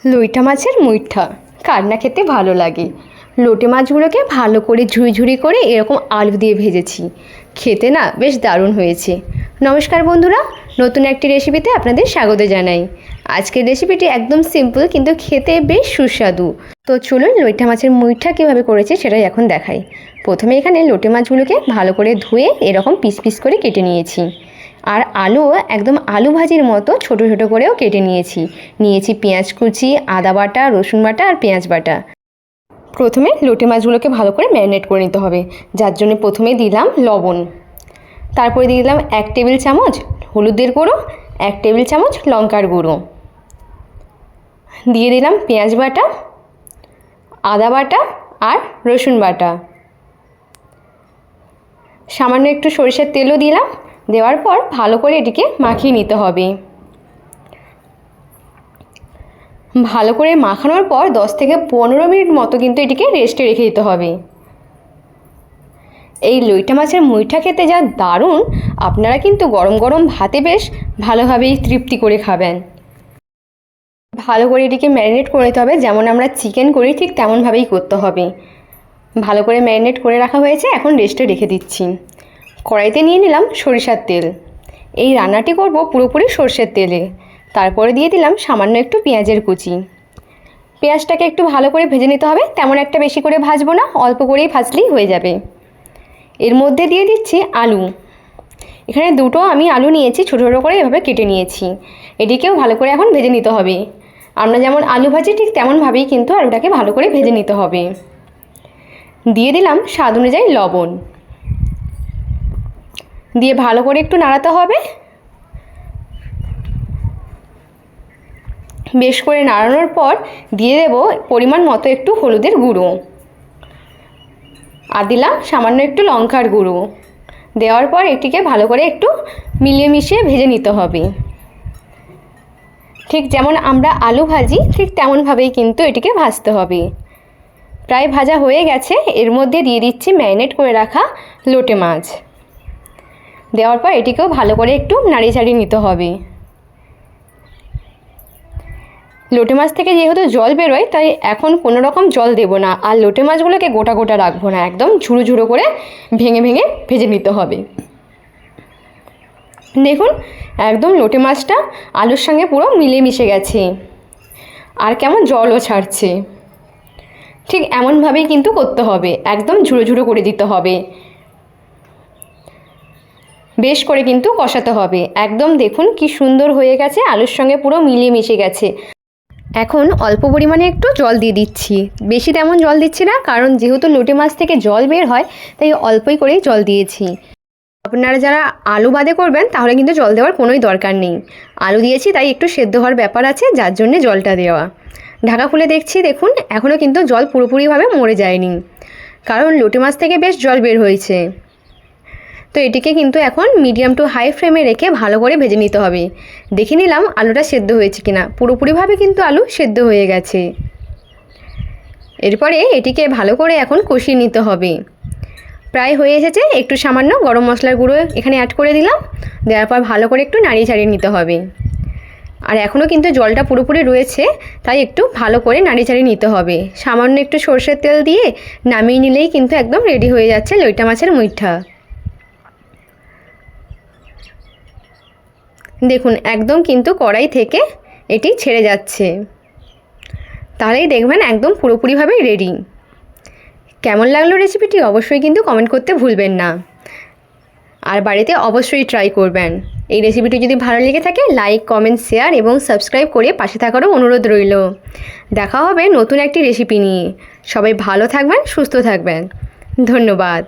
লইটা মাছের মুইঠা কার না খেতে ভালো লাগে। লোটে মাছগুলোকে ভালো করে ঝুড়ি করে এরকম আলু দিয়ে ভেজেছি, খেতে না বেশ দারুণ হয়েছে। নমস্কার বন্ধুরা, নতুন একটি রেসিপিতে আপনাদের স্বাগত জানাই। আজকের রেসিপিটি একদম সিম্পল কিন্তু খেতে বেশ সুস্বাদু। তো চলুন লইটা মাছের মুইঠা কীভাবে করেছি সেটাই এখন দেখাই। প্রথমে এখানে লোটে মাছগুলোকে ভালো করে ধুয়ে এরকম পিস পিস করে কেটে নিয়েছি, আর আলু একদম আলু ভাজির মতো ছোট ছোট করেও কেটে নিয়েছি পেঁয়াজ কুচি, আদা বাটা, রসুন বাটা আর পেঁয়াজ বাটা। প্রথমে লোটে মাছগুলোকে ভালো করে ম্যারিনেট করে নিতে হবে, যার জন্য প্রথমে দিলাম লবণ, তারপরে দিয়ে দিলাম 1 টেবিল চামচ হলুদের গুঁড়ো, 1 টেবিল চামচ লঙ্কার গুঁড়ো, দিয়ে দিলাম পেঁয়াজ বাটা, আদা বাটা আর রসুন বাটা, সামান্য একটু সরিষার তেলও দিলাম। দেওয়ার পর ভালো করে এটিকে মাখিয়ে নিতে হবে। ভালো করে মাখানোর পর 10 থেকে 15 মিনিট মতো কিন্তু এটিকে রেস্টে রেখে দিতে হবে। এই লইটা মাছের মুইঠা খেতে যা দারুণ, আপনারা কিন্তু গরম গরম ভাতে বেশ ভালোভাবেই তৃপ্তি করে খাবেন। ভালো করে এটিকে ম্যারিনেট করে নিতে হবে, যেমন আমরা চিকেন করি ঠিক তেমনভাবেই করতে হবে। ভালো করে ম্যারিনেট করে রাখা হয়েছে, এখন রেস্টে রেখে দিচ্ছি। কড়াইতে নিয়ে নিলাম সরিষার তেল, এই রান্নাটি করব পুরোপুরি সরষের তেলে। তারপরে দিয়ে দিলাম সামান্য একটু পেঁয়াজের কুচি। পেঁয়াজটাকে একটু ভালো করে ভেজে নিতে হবে, তেমন একটা বেশি করে ভাজবো না, অল্প করেই ভাজলেই হয়ে যাবে। এর মধ্যে দিয়ে দিচ্ছি আলু। এখানে দুটো আমি আলু নিয়েছি, ছোটো ছোটো করে এভাবে কেটে নিয়েছি। এটিকেও ভালো করে এখন ভেজে নিতে হবে। আমরা যেমন আলু ভাজি ঠিক তেমনভাবেই কিন্তু আলুটাকে ভালো করে ভেজে নিতে হবে। দিয়ে দিলাম স্বাদ অনুযায়ী লবণ, দিয়ে ভালো করে একটু নাড়াতে হবে। বেশ করে নাড়ানোর পর দিয়ে দেব পরিমাণ মতো একটু হলুদের গুঁড়ো, আর দিলাম সামান্য একটু লঙ্কার গুঁড়ো। দেওয়ার পর এটিকে ভালো করে একটু মিলিয়ে মিশিয়ে ভেজে নিতে হবে। ঠিক যেমন আমরা আলু ভাজি ঠিক তেমনভাবেই কিন্তু এটিকে ভাজতে হবে। প্রায় ভাজা হয়ে গেছে, এর মধ্যে দিয়ে দিচ্ছি ম্যারিনেট করে রাখা লোটে মাছ। দেওয়ার পর এটিকেও ভালো করে একটু নাড়িয়ে চাড়িয়ে নিতে হবে। লোটে মাছ থেকে যেহেতু জল বেরোয়, তাই এখন কোনো রকম জল দেব না, আর লোটে মাছগুলোকে গোটা গোটা রাখবো না, একদম ঝুড়ো ঝুড়ো করে ভেঙে ভেঙে ভেজে নিতে হবে। দেখুন একদম লোটে মাছটা আলুর সঙ্গে পুরো মিলিয়ে মিশে গেছে, আর কেমন জলও ছাড়ছে। ঠিক এমনভাবেই কিন্তু করতে হবে, একদম ঝুড়ো ঝুড়ো করে দিতে হবে। বেশ করে কিন্তু কষাতে হবে। একদম দেখুন কি সুন্দর হয়ে গেছে, আলুর সঙ্গে পুরো মিলিয়ে মিশে গেছে। এখন অল্প পরিমাণে একটু জল দিয়ে দিচ্ছি, বেশি তেমন জল দিচ্ছি না, কারণ যেহেতু লোটে মাছ থেকে জল বের হয় তাই অল্পই করেই জল দিয়েছি। আপনারা যারা আলু বাদে করবেন তাহলে কিন্তু জল দেওয়ার কোনোই দরকার নেই। আলু দিয়েছি তাই একটু সেদ্ধ হওয়ার ব্যাপার আছে, যার জন্যে জলটা দেওয়া। ঢাকা খুলে দেখছি, দেখুন এখনও কিন্তু জল পুরোপুরিভাবে মরে যায়নি, কারণ লোটে মাছ থেকে বেশ জল বের হয়েছে। তো এটিকে কিন্তু এখন মিডিয়াম টু হাই ফ্লেমে রেখে ভালো করে ভেজে নিতে হবে। দেখে নিলাম আলুটা সেদ্ধ হয়েছে কিনা, পুরোপুরিভাবে কিন্তু আলু সেদ্ধ হয়ে গেছে। এরপরে এটিকে ভালো করে এখন কষিয়ে নিতে হবে। প্রায় হয়ে এসেছে, একটু সামান্য গরম মশলার গুঁড়ো এখানে অ্যাড করে দিলাম। দেওয়ার পর ভালো করে একটু নাড়িয়ে চাড়িয়ে নিতে হবে। আর এখনও কিন্তু জলটা পুরোপুরি রয়েছে, তাই একটু ভালো করে নাড়িয়ে চাড়িয়ে নিতে হবে। সামান্য একটু সরষের তেল দিয়ে নামিয়ে নিলেই কিন্তু একদম রেডি হয়ে যাচ্ছে লইটা মাছের মুইঠা। দেখুন একদম কিন্তু কড়াই থেকে এটি ছেড়ে যাচ্ছে, তাহলেই দেখবেন একদম পুরোপুরিভাবে রেডি। কেমন লাগলো রেসিপিটি অবশ্যই কিন্তু কমেন্ট করতে ভুলবেন না, আর বাড়িতে অবশ্যই ট্রাই করবেন। এই রেসিপিটি যদি ভালো লেগে থাকে লাইক, কমেন্ট, শেয়ার এবং সাবস্ক্রাইব করে পাশে থাকারও অনুরোধ রইল। দেখা হবে নতুন একটি রেসিপি নিয়ে। সবাই ভালো থাকবেন, সুস্থ থাকবেন। ধন্যবাদ।